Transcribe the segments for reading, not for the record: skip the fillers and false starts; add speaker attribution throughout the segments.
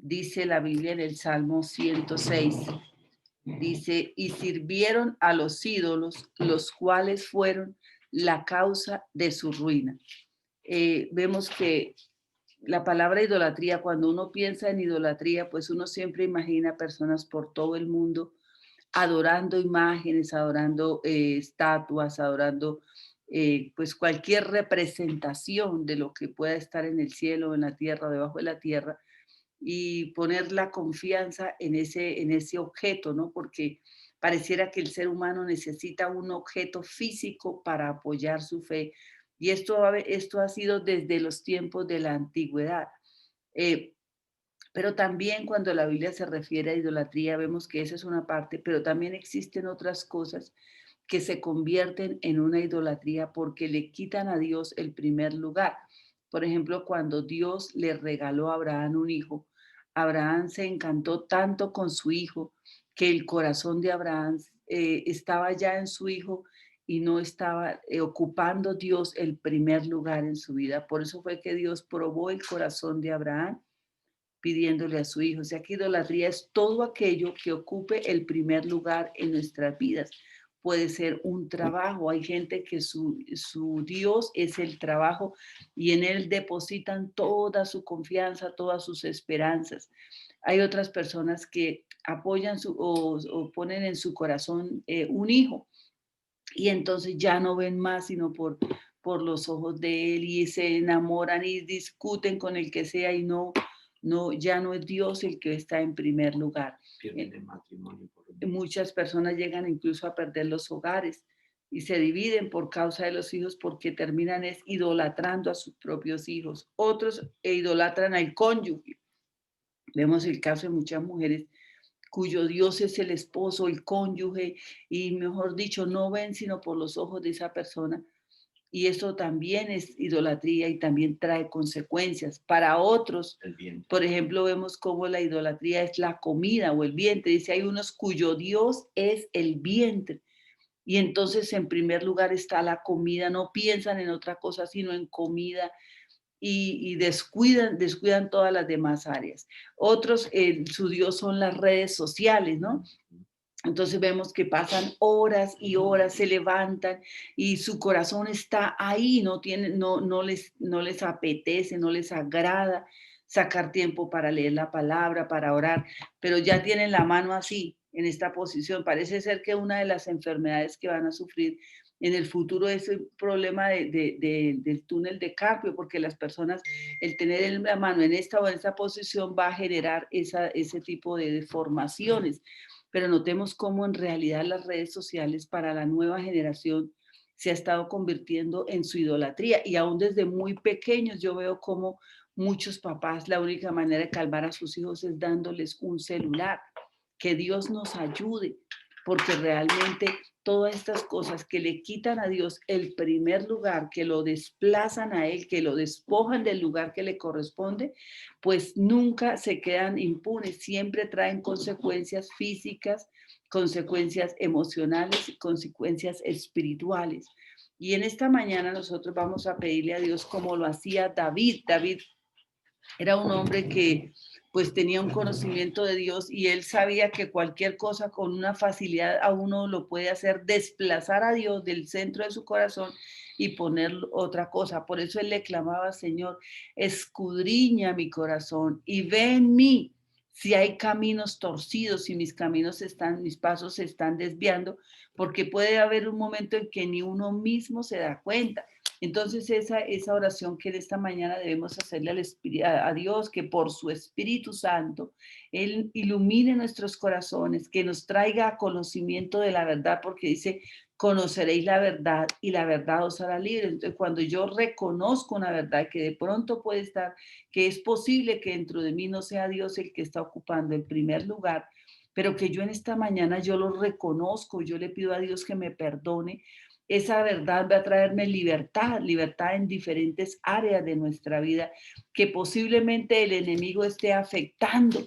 Speaker 1: Dice la Biblia en el Salmo 106, dice, y sirvieron a los ídolos, los cuales fueron la causa de su ruina. Vemos que la palabra idolatría, cuando uno piensa en idolatría, pues uno siempre imagina personas por todo el mundo adorando imágenes, adorando estatuas, adorando pues cualquier representación de lo que pueda estar en el cielo, en la tierra, debajo de la tierra, y poner la confianza en ese objeto, ¿no? Porque pareciera que el ser humano necesita un objeto físico para apoyar su fe. Y esto ha sido desde los tiempos de la antigüedad. Eh, pero también cuando la Biblia se refiere a idolatría, vemos que esa es una parte, pero también existen otras cosas que se convierten en una idolatría porque le quitan a Dios el primer lugar. Por ejemplo, cuando Dios le regaló a Abraham un hijo, Abraham se encantó tanto con su hijo que el corazón de Abraham estaba ya en su hijo y no estaba ocupando Dios el primer lugar en su vida. Por eso fue que Dios probó el corazón de Abraham pidiéndole a su hijo. O sea que idolatría es todo aquello que ocupe el primer lugar en nuestras vidas. Puede ser un trabajo. Hay gente que su Dios es el trabajo y en él depositan toda su confianza, todas sus esperanzas. Hay otras personas que apoyan o ponen en su corazón un hijo y entonces ya no ven más sino por los ojos de él y se enamoran y discuten con el que sea y ya no es Dios el que está en primer lugar.
Speaker 2: Pierden el matrimonio por lo mismo.
Speaker 1: Muchas personas llegan incluso a perder los hogares y se dividen por causa de los hijos porque terminan idolatrando a sus propios hijos. Otros idolatran al cónyuge. Vemos el caso de muchas mujeres cuyo Dios es el esposo, el cónyuge, y mejor dicho, no ven sino por los ojos de esa persona. Y eso también es idolatría y también trae consecuencias. Para otros,
Speaker 2: El vientre.
Speaker 1: por ejemplo, vemos cómo la idolatría es la comida o el vientre. Dice, hay unos cuyo Dios es el vientre. Y entonces en primer lugar está la comida, no piensan en otra cosa sino en comida y descuidan todas las demás áreas. Otros, su Dios son las redes sociales, ¿no? Entonces vemos que pasan horas y horas, se levantan y su corazón está ahí, no les apetece, no les agrada sacar tiempo para leer la palabra, para orar, pero ya tienen la mano así, en esta posición. Parece ser que una de las enfermedades que van a sufrir en el futuro es el problema del túnel de carpio, porque las personas, el tener la mano en esta o en esta posición va a generar ese tipo de deformaciones. Pero notemos cómo en realidad las redes sociales para la nueva generación se ha estado convirtiendo en su idolatría y aún desde muy pequeños yo veo cómo muchos papás la única manera de calmar a sus hijos es dándoles un celular. Que Dios nos ayude, porque realmente todas estas cosas que le quitan a Dios el primer lugar, que lo desplazan a Él, que lo despojan del lugar que le corresponde, pues nunca se quedan impunes, siempre traen consecuencias físicas, consecuencias emocionales y consecuencias espirituales. Y en esta mañana nosotros vamos a pedirle a Dios como lo hacía David. David era un hombre que pues tenía un conocimiento de Dios y él sabía que cualquier cosa con una facilidad a uno lo puede hacer desplazar a Dios del centro de su corazón y poner otra cosa. Por eso él le clamaba, Señor, escudriña mi corazón y ve en mí si hay caminos torcidos, si mis pasos se están desviando, porque puede haber un momento en que ni uno mismo se da cuenta. Entonces esa oración que en esta mañana debemos hacerle a Dios, que por su Espíritu Santo, Él ilumine nuestros corazones, que nos traiga conocimiento de la verdad, porque dice, conoceréis la verdad y la verdad os hará libres. Entonces, cuando yo reconozco una verdad que de pronto puede estar, que es posible que dentro de mí no sea Dios el que está ocupando el primer lugar, pero que yo en esta mañana yo lo reconozco, yo le pido a Dios que me perdone. Esa verdad va a traerme libertad, libertad en diferentes áreas de nuestra vida, que posiblemente el enemigo esté afectando,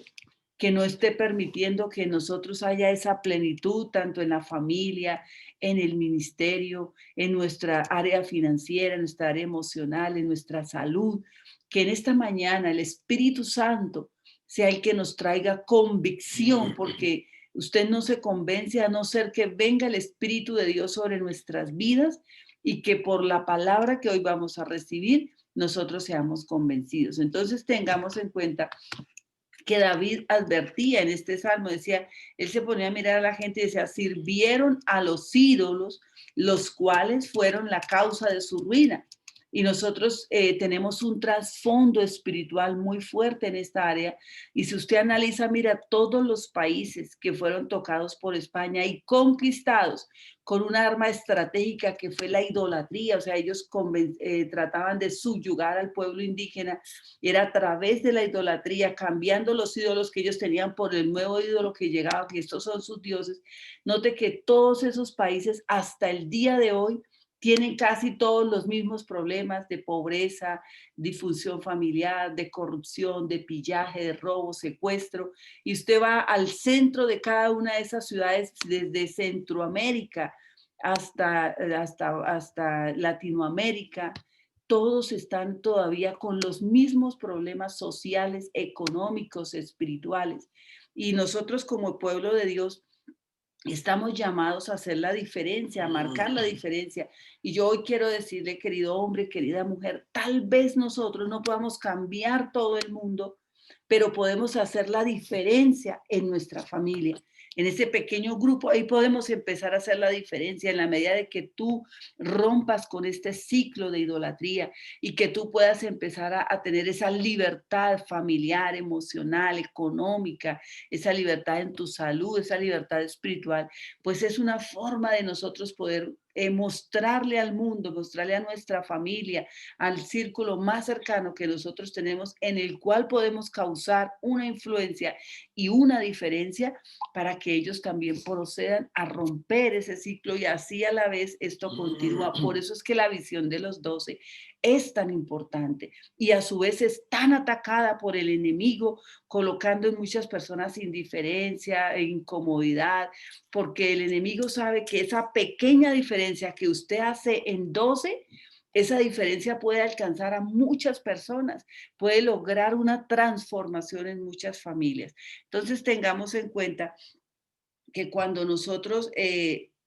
Speaker 1: que no esté permitiendo que nosotros haya esa plenitud, tanto en la familia, en el ministerio, en nuestra área financiera, en nuestra área emocional, en nuestra salud, que en esta mañana el Espíritu Santo sea el que nos traiga convicción, porque usted no se convence a no ser que venga el Espíritu de Dios sobre nuestras vidas y que por la palabra que hoy vamos a recibir, nosotros seamos convencidos. Entonces tengamos en cuenta que David advertía en este salmo, decía, él se ponía a mirar a la gente y decía, sirvieron a los ídolos, los cuales fueron la causa de su ruina. Y nosotros tenemos un trasfondo espiritual muy fuerte en esta área. Y si usted analiza, mira, todos los países que fueron tocados por España y conquistados con un arma estratégica que fue la idolatría, o sea, ellos trataban de subyugar al pueblo indígena, era a través de la idolatría, cambiando los ídolos que ellos tenían por el nuevo ídolo que llegaba, que estos son sus dioses. Note que todos esos países hasta el día de hoy tienen casi todos los mismos problemas de pobreza, disfunción familiar, de corrupción, de pillaje, de robo, secuestro. Y usted va al centro de cada una de esas ciudades, desde Centroamérica hasta Latinoamérica, todos están todavía con los mismos problemas sociales, económicos, espirituales. Y nosotros como pueblo de Dios estamos llamados a hacer la diferencia, a marcar la diferencia. Y yo hoy quiero decirle, querido hombre, querida mujer, tal vez nosotros no podamos cambiar todo el mundo, pero podemos hacer la diferencia en nuestra familia. En ese pequeño grupo, ahí podemos empezar a hacer la diferencia en la medida de que tú rompas con este ciclo de idolatría y que tú puedas empezar a tener esa libertad familiar, emocional, económica, esa libertad en tu salud, esa libertad espiritual, pues es una forma de nosotros poder mostrarle al mundo, mostrarle a nuestra familia, al círculo más cercano que nosotros tenemos, en el cual podemos causar una influencia y una diferencia para que ellos también procedan a romper ese ciclo y así a la vez esto continúa. Por eso es que la visión de los 12 es tan importante y a su vez es tan atacada por el enemigo, colocando en muchas personas indiferencia e incomodidad, porque el enemigo sabe que esa pequeña diferencia que usted hace en 12, esa diferencia puede alcanzar a muchas personas, puede lograr una transformación en muchas familias. Entonces tengamos en cuenta que cuando nosotros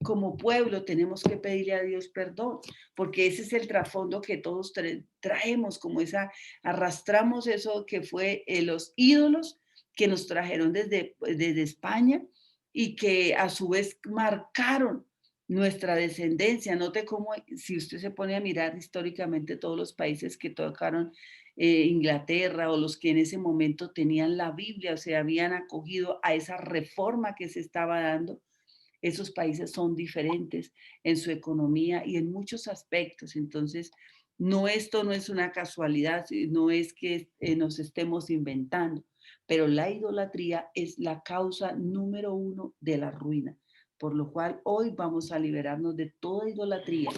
Speaker 1: como pueblo tenemos que pedirle a Dios perdón, porque ese es el trasfondo que todos traemos, como arrastramos eso que fue los ídolos que nos trajeron desde España y que a su vez marcaron nuestra descendencia. Note cómo, si usted se pone a mirar históricamente todos los países que tocaron Inglaterra o los que en ese momento tenían la Biblia, o sea, habían acogido a esa reforma que se estaba dando, esos países son diferentes en su economía y en muchos aspectos. Entonces, no, esto no es una casualidad, no es que nos estemos inventando, pero la idolatría es la causa número uno de la ruina. Por lo cual hoy vamos a liberarnos de toda idolatría,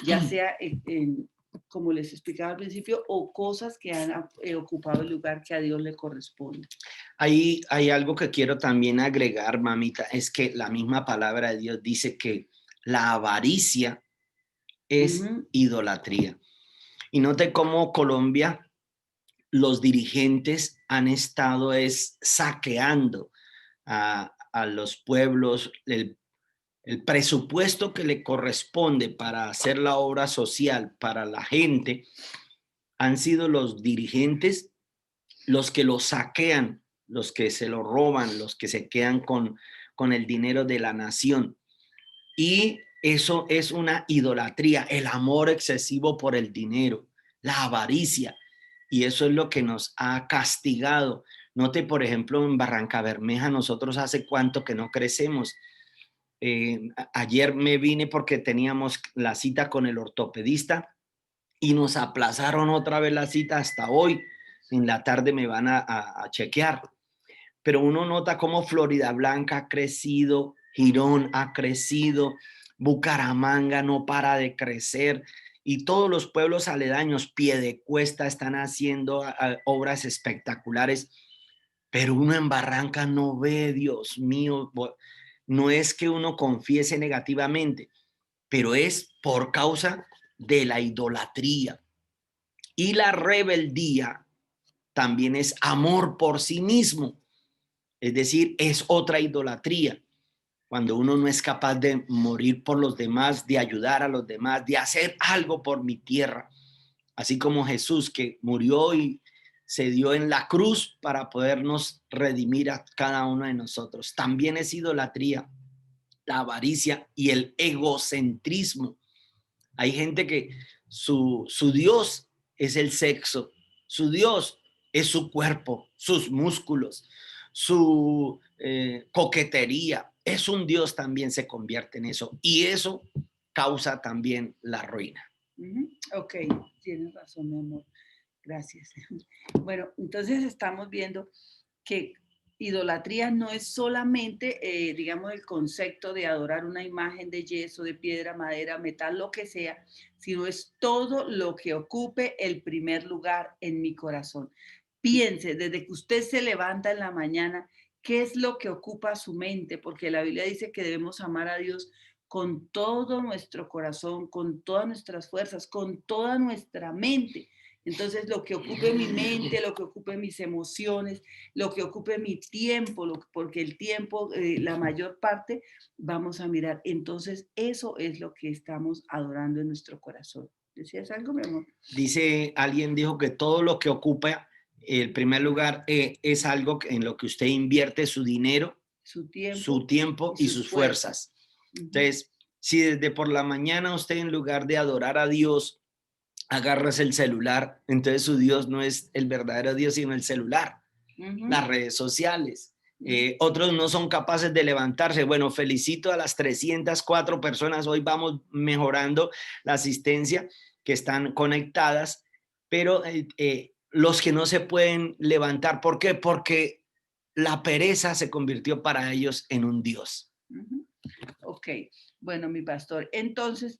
Speaker 1: ya sea como les explicaba al principio, o cosas que han ocupado el lugar que a Dios le corresponde.
Speaker 2: Hay algo que quiero también agregar, mamita, es que la misma palabra de Dios dice que la avaricia es idolatría. Y note cómo Colombia, los dirigentes han estado saqueando a los pueblos, el presupuesto que le corresponde para hacer la obra social para la gente, han sido los dirigentes los que lo saquean, los que se lo roban, los que se quedan con el dinero de la nación. Y eso es una idolatría, el amor excesivo por el dinero, la avaricia. Y eso es lo que nos ha castigado. Note, por ejemplo, en Barranca Bermeja, nosotros hace cuánto que no crecemos. Ayer me vine porque teníamos la cita con el ortopedista y nos aplazaron otra vez la cita hasta hoy. En la tarde me van a chequear. Pero uno nota cómo Florida Blanca ha crecido, Girón ha crecido, Bucaramanga no para de crecer y todos los pueblos aledaños, Piedecuesta, están haciendo obras espectaculares, pero uno en Barranca no ve, Dios mío, no es que uno confiese negativamente, pero es por causa de la idolatría y la rebeldía también es amor por sí mismo. Es decir, es otra idolatría. Cuando uno no es capaz de morir por los demás, de ayudar a los demás, de hacer algo por mi tierra. Así como Jesús, que murió y se dio en la cruz para podernos redimir a cada uno de nosotros. También es idolatría, la avaricia y el egocentrismo. Hay gente que su Dios es el sexo, su Dios es su cuerpo, sus músculos, su coquetería. Es un Dios, también se convierte en eso, y eso causa también la ruina.
Speaker 1: Ok, tienes razón, mi amor. Gracias. Bueno, entonces estamos viendo que idolatría no es solamente, digamos, el concepto de adorar una imagen de yeso, de piedra, madera, metal, lo que sea, sino es todo lo que ocupe el primer lugar en mi corazón. Piense, desde que usted se levanta en la mañana, ¿qué es lo que ocupa su mente? Porque la Biblia dice que debemos amar a Dios con todo nuestro corazón, con todas nuestras fuerzas, con toda nuestra mente. Entonces, lo que ocupe mi mente, lo que ocupe mis emociones, lo que ocupe mi tiempo, porque el tiempo, la mayor parte, vamos a mirar. Entonces, eso es lo que estamos adorando en nuestro corazón. ¿Decías algo, mi amor?
Speaker 2: Dice, alguien dijo que todo lo que ocupa el primer lugar es algo en lo que usted invierte su dinero,
Speaker 1: su
Speaker 2: tiempo y sus fuerzas. Entonces, si desde por la mañana usted, en lugar de adorar a Dios, agarras el celular, entonces su Dios no es el verdadero Dios, sino el celular, las redes sociales. Otros no son capaces de levantarse. Bueno, felicito a las 304 personas. Hoy vamos mejorando la asistencia, que están conectadas, pero los que no se pueden levantar, ¿por qué? Porque la pereza se convirtió para ellos en un Dios.
Speaker 1: Ok, bueno, mi pastor, entonces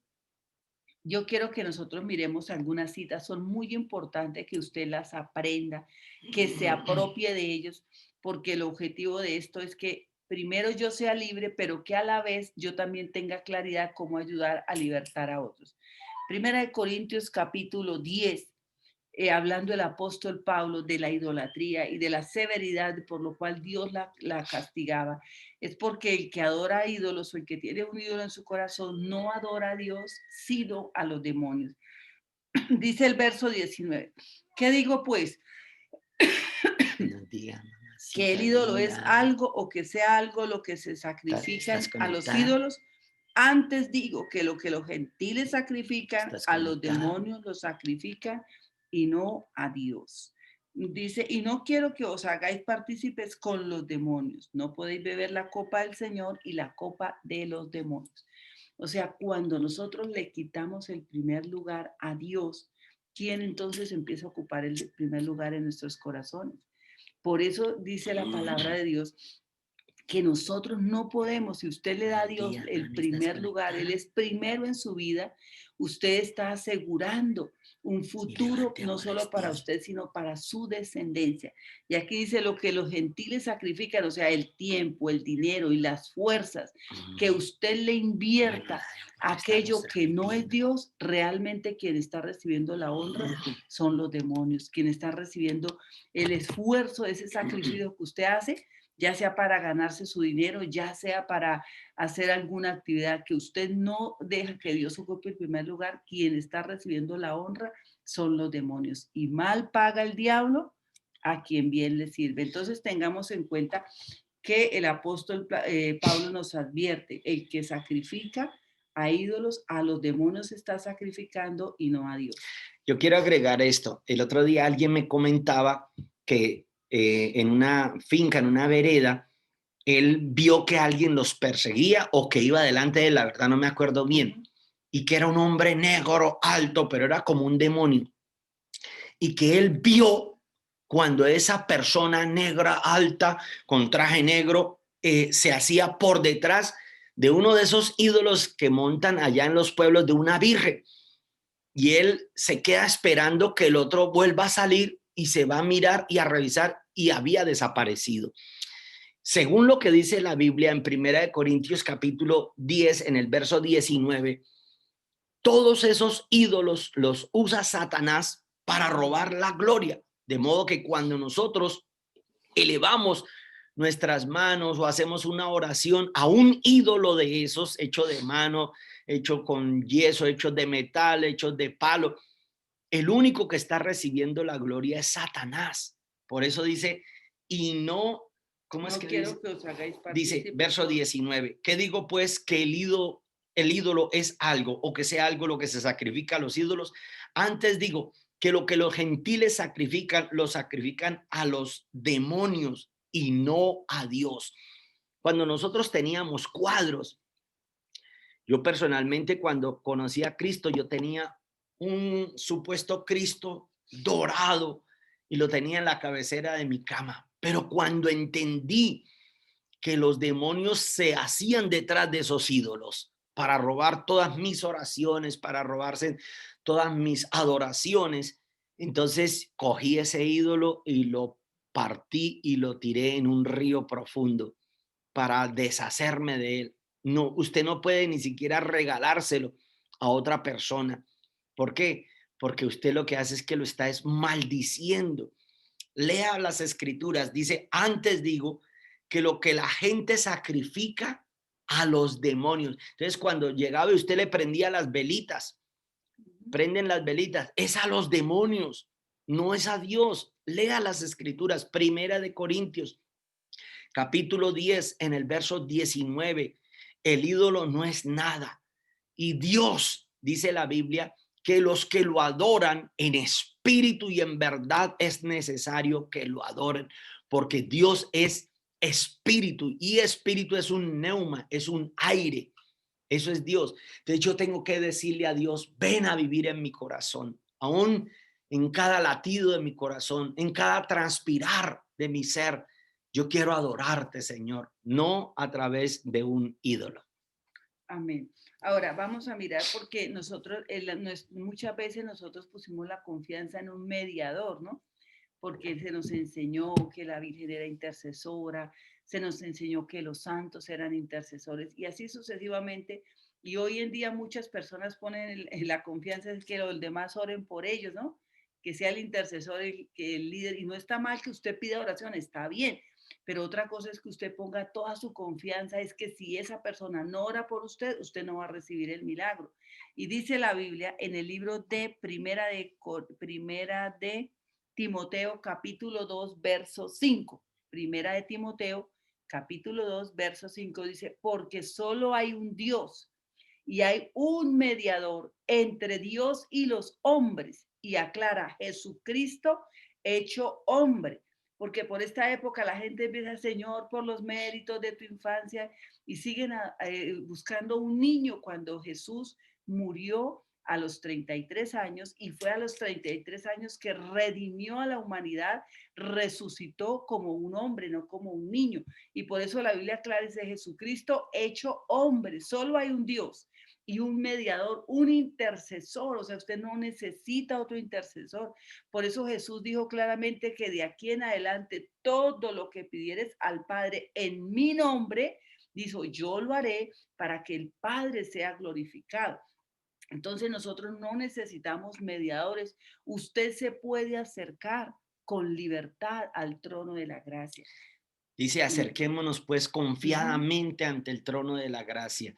Speaker 1: yo quiero que nosotros miremos algunas citas, son muy importantes que usted las aprenda, que se apropie de ellos, porque el objetivo de esto es que primero yo sea libre, pero que a la vez yo también tenga claridad cómo ayudar a libertar a otros. Primera de Corintios capítulo 10, hablando el apóstol Pablo de la idolatría y de la severidad por lo cual Dios la castigaba, es porque el que adora a ídolos o el que tiene un ídolo en su corazón no adora a Dios, sino a los demonios. Dice el verso 19. ¿Qué digo pues? Que el ídolo es algo o que sea algo lo que se sacrifican a los ídolos. Antes digo que lo que los gentiles sacrifican a los demonios lo sacrifican y no a Dios. Dice, y no quiero que os hagáis partícipes con los demonios. No podéis beber la copa del Señor y la copa de los demonios. O sea, cuando nosotros le quitamos el primer lugar a Dios, ¿quién entonces empieza a ocupar el primer lugar en nuestros corazones? Por eso dice la palabra de Dios que nosotros no podemos, si usted le da a Dios el primer lugar, Él es primero en su vida, usted está asegurando un futuro no solo para usted, sino para su descendencia. Y aquí dice lo que los gentiles sacrifican, o sea, el tiempo, el dinero y las fuerzas que usted le invierta a aquello que no es Dios, realmente quien está recibiendo la honra son los demonios, quien está recibiendo el esfuerzo de ese sacrificio que usted hace, ya sea para ganarse su dinero, ya sea para hacer alguna actividad que usted no deja que Dios ocupe el primer lugar, quien está recibiendo la honra son los demonios. Y mal paga el diablo a quien bien le sirve. Entonces tengamos en cuenta que el apóstol Pablo nos advierte, el que sacrifica a ídolos, a los demonios está sacrificando y no a Dios.
Speaker 2: Yo quiero agregar esto. El otro día alguien me comentaba que en una finca, en una vereda, él vio que alguien los perseguía o que iba delante de él, la verdad no me acuerdo bien, y que era un hombre negro, alto, pero era como un demonio. Y que él vio cuando esa persona negra, alta, con traje negro, se hacía por detrás de uno de esos ídolos que montan allá en los pueblos de una virgen. Y él se queda esperando que el otro vuelva a salir y se va a mirar y a revisar, y había desaparecido. Según lo que dice la Biblia en 1 Corintios capítulo 10, en el verso 19, todos esos ídolos los usa Satanás para robar la gloria. De modo que cuando nosotros elevamos nuestras manos o hacemos una oración a un ídolo de esos, hecho de mano, hecho con yeso, hecho de metal, hecho de palo, el único que está recibiendo la gloria es Satanás. Por eso dice, y no, ¿cómo es
Speaker 1: No
Speaker 2: que
Speaker 1: quiero
Speaker 2: dice?
Speaker 1: que os hagáis
Speaker 2: Dice,
Speaker 1: partícipes
Speaker 2: verso 19, ¿qué digo pues? Que el ídolo es algo, o que sea algo lo que se sacrifica a los ídolos. Antes digo que lo que los gentiles sacrifican, lo sacrifican a los demonios y no a Dios. Cuando nosotros teníamos cuadros, yo personalmente cuando conocí a Cristo, yo tenía un supuesto Cristo dorado y lo tenía en la cabecera de mi cama. Pero cuando entendí que los demonios se hacían detrás de esos ídolos para robar todas mis oraciones, para robarse todas mis adoraciones, entonces cogí ese ídolo y lo partí y lo tiré en un río profundo para deshacerme de él. No, usted no puede ni siquiera regalárselo a otra persona. ¿Por qué? Porque usted lo que hace es que lo está es maldiciendo. Lea las escrituras, dice, antes digo que lo que la gente sacrifica a los demonios. Entonces, cuando llegaba y usted le prendía las velitas, prenden las velitas, es a los demonios, no es a Dios. Lea las escrituras, Primera de Corintios capítulo 10, en el verso 19, el ídolo no es nada. Y Dios, dice la Biblia, que los que lo adoran en espíritu y en verdad es necesario que lo adoren, porque Dios es espíritu y espíritu es un neuma, es un aire. Eso es Dios. Entonces yo tengo que decirle a Dios, ven a vivir en mi corazón, aún en cada latido de mi corazón, en cada transpirar de mi ser. Yo quiero adorarte, Señor, no a través de un ídolo.
Speaker 1: Amén. Ahora vamos a mirar porque nosotros, muchas veces nosotros pusimos la confianza en un mediador, ¿no? Porque se nos enseñó que la Virgen era intercesora, se nos enseñó que los santos eran intercesores y así sucesivamente. Y hoy en día muchas personas ponen en la confianza en que los demás oren por ellos, ¿no? Que sea el intercesor, que el líder. Y no está mal que usted pida oración, está bien. Pero otra cosa es que usted ponga toda su confianza, es que si esa persona no ora por usted, usted no va a recibir el milagro. Y dice la Biblia en el libro de Primera de Timoteo capítulo 2, verso 5. Primera de Timoteo capítulo 2, verso 5 dice, porque solo hay un Dios y hay un mediador entre Dios y los hombres. Y aclara, Jesucristo hecho hombre. Porque por esta época la gente empieza, Señor, por los méritos de tu infancia, y siguen buscando un niño cuando Jesús murió a los 33 años y fue a los 33 años que redimió a la humanidad, resucitó como un hombre, no como un niño. Y por eso la Biblia clara dice Jesucristo hecho hombre, solo hay un Dios y un mediador, un intercesor, o sea, usted no necesita otro intercesor. Por eso Jesús dijo claramente que de aquí en adelante todo lo que pidieres al Padre en mi nombre, dijo, yo lo haré para que el Padre sea glorificado. Entonces nosotros no necesitamos mediadores. Usted se puede acercar con libertad al trono de la gracia.
Speaker 2: Dice, acerquémonos pues confiadamente ante el trono de la gracia.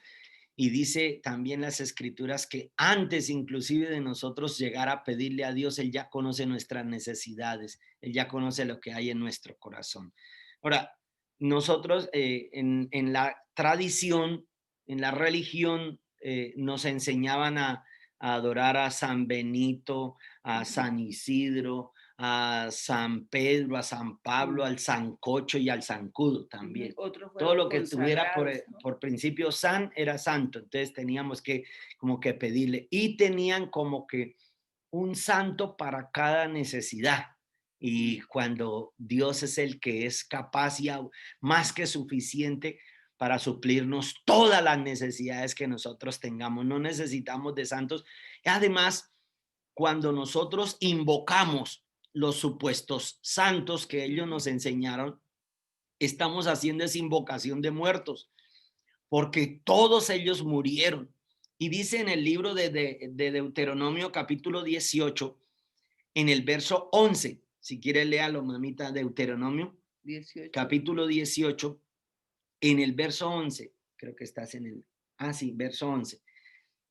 Speaker 2: Y dice también las escrituras que antes inclusive de nosotros llegar a pedirle a Dios, Él ya conoce nuestras necesidades, Él ya conoce lo que hay en nuestro corazón. Ahora, nosotros en la tradición, en la religión, nos enseñaban a adorar a San Benito, a San Isidro, a San Pedro, a San Pablo, al Sancocho y al Zancudo también.
Speaker 1: Otros
Speaker 2: Todo
Speaker 1: fueron
Speaker 2: lo que tuviera
Speaker 1: consagrados, ¿no?
Speaker 2: por principio san era santo, entonces teníamos que como que pedirle y tenían como que un santo para cada necesidad. Y cuando Dios es el que es capaz y más que suficiente para suplirnos todas las necesidades que nosotros tengamos, no necesitamos de santos. Y además, cuando nosotros invocamos los supuestos santos que ellos nos enseñaron, estamos haciendo esa invocación de muertos, porque todos ellos murieron. Y dice en el libro de Deuteronomio capítulo 18, en el verso 11, Si quieres, léalo, mamita, Deuteronomio,
Speaker 1: 18.
Speaker 2: capítulo 18, en el verso 11. Creo que estás en el... Ah, sí, verso 11.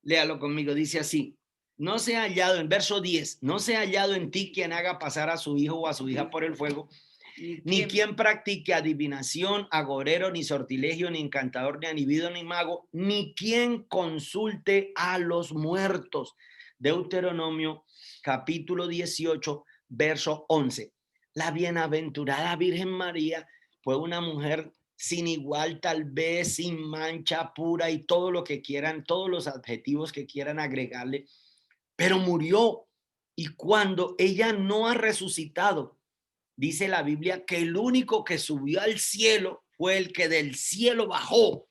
Speaker 2: Léalo conmigo, dice así. No se ha hallado, en verso 10, no se ha hallado en ti quien haga pasar a su hijo o a su hija por el fuego, ni quien practique adivinación, agorero, ni sortilegio, ni encantador, ni adivinador, ni mago, ni quien consulte a los muertos. Deuteronomio capítulo 18, verso 11. La bienaventurada Virgen María fue una mujer sin igual, tal vez, sin mancha, pura y todo lo que quieran, todos los adjetivos que quieran agregarle, pero murió. Y cuando ella no ha resucitado, dice la Biblia que el único que subió al cielo fue el que del cielo bajó.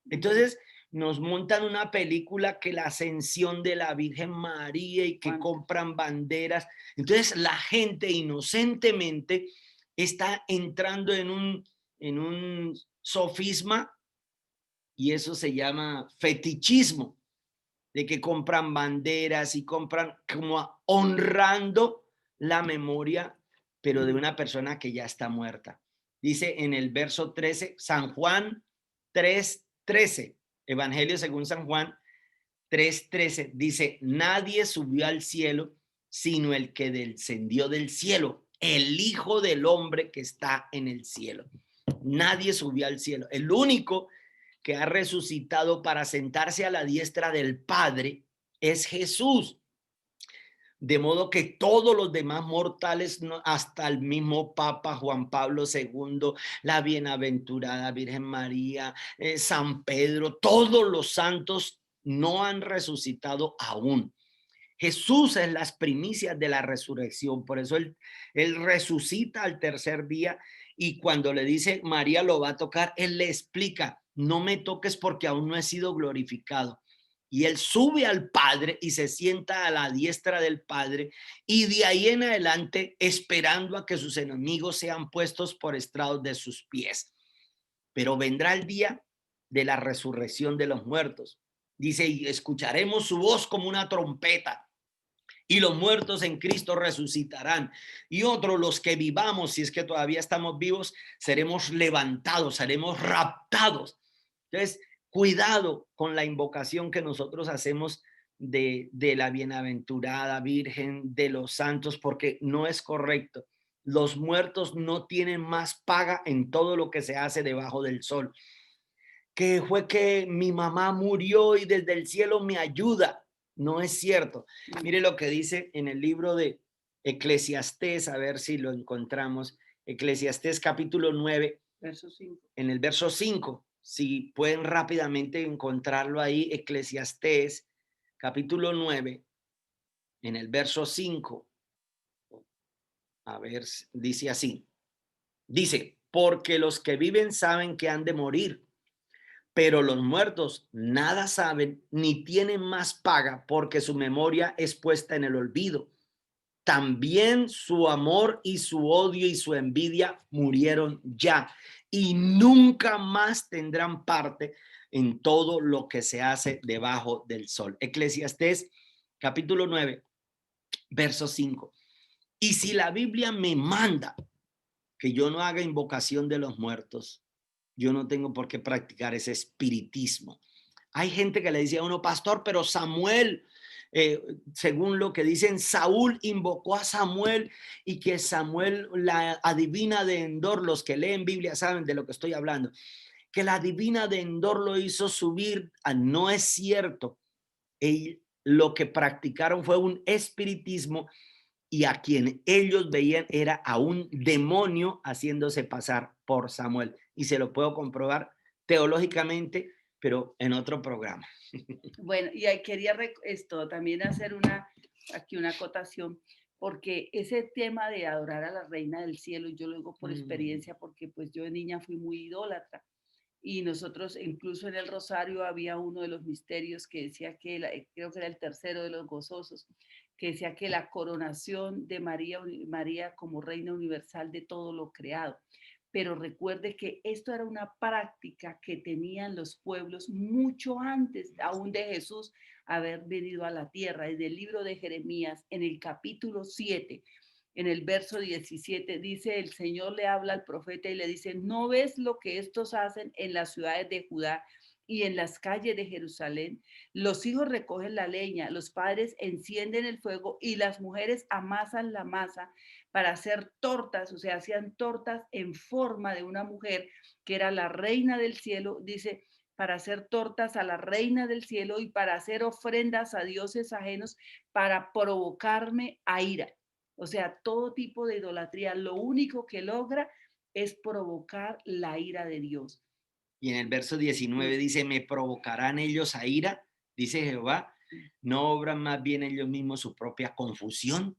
Speaker 2: Entonces nos montan una película que la ascensión de la Virgen María y que compran banderas. Entonces la gente inocentemente está entrando en un sofisma, y eso se llama fetichismo, de que compran banderas y compran como honrando la memoria, pero de una persona que ya está muerta. Dice en el verso 13, San Juan 3:13, Evangelio según San Juan 3:13, dice, nadie subió al cielo sino el que descendió del cielo, el Hijo del Hombre que está en el cielo. Nadie subió al cielo. El único que ha resucitado para sentarse a la diestra del Padre es Jesús. De modo que todos los demás mortales, hasta el mismo Papa Juan Pablo II, la bienaventurada Virgen María, San Pedro, todos los santos no han resucitado aún. Jesús es las primicias de la resurrección, por eso él resucita al tercer día, y cuando le dice María lo va a tocar, él le explica, no me toques porque aún no he sido glorificado. Y él sube al Padre y se sienta a la diestra del Padre, y de ahí en adelante esperando a que sus enemigos sean puestos por estrados de sus pies. Pero vendrá el día de la resurrección de los muertos. Dice, y escucharemos su voz como una trompeta, y los muertos en Cristo resucitarán, y otros, los que vivamos, si es que todavía estamos vivos, seremos levantados, seremos raptados. Entonces, cuidado con la invocación que nosotros hacemos de la bienaventurada Virgen, de los santos, porque no es correcto. Los muertos no tienen más paga en todo lo que se hace debajo del sol. Que fue que mi mamá murió y desde el cielo me ayuda. No es cierto. Mire lo que dice en el libro de Eclesiastés, a ver si lo encontramos. Eclesiastés capítulo 9,
Speaker 1: verso 5.
Speaker 2: En el verso 5. Si pueden rápidamente encontrarlo ahí, Eclesiastés capítulo 9, en el verso 5. A ver, dice así. Dice, porque los que viven saben que han de morir, pero los muertos nada saben ni tienen más paga, porque su memoria es puesta en el olvido. También su amor y su odio y su envidia murieron ya, y nunca más tendrán parte en todo lo que se hace debajo del sol. Eclesiastés capítulo 9, verso 5. Y si la Biblia me manda que yo no haga invocación de los muertos, yo no tengo por qué practicar ese espiritismo. Hay gente que le dice a uno, pastor, pero Samuel, según lo que dicen, Saúl invocó a Samuel, y que Samuel, la adivina de Endor, los que leen Biblia saben de lo que estoy hablando, que la adivina de Endor lo hizo subir. No es cierto. Lo que practicaron fue un espiritismo, y a quien ellos veían era a un demonio haciéndose pasar por Samuel. Y se lo puedo comprobar teológicamente, pero en otro programa.
Speaker 1: Bueno, y ahí quería esto también hacer aquí una acotación, porque ese tema de adorar a la Reina del Cielo, yo lo digo por experiencia, porque pues yo de niña fui muy idólatra. Y nosotros, incluso en el Rosario, había uno de los misterios que decía que, creo que era el tercero de los gozosos, que decía que la coronación de María como Reina Universal de todo lo creado. Pero recuerde que esto era una práctica que tenían los pueblos mucho antes aún de Jesús haber venido a la tierra. Desde el libro de Jeremías, en el capítulo 7, en el verso 17, dice, el Señor le habla al profeta y le dice, ¿no ves lo que estos hacen en las ciudades de Judá y en las calles de Jerusalén? Los hijos recogen la leña, los padres encienden el fuego y las mujeres amasan la masa para hacer tortas, o sea, hacían tortas en forma de una mujer que era la reina del cielo, dice, para hacer tortas a la reina del cielo y para hacer ofrendas a dioses ajenos para provocarme a ira. O sea, todo tipo de idolatría, lo único que logra es provocar la ira de Dios.
Speaker 2: Y en el verso 19 dice, me provocarán ellos a ira, dice Jehová, no obran más bien ellos mismos su propia confusión.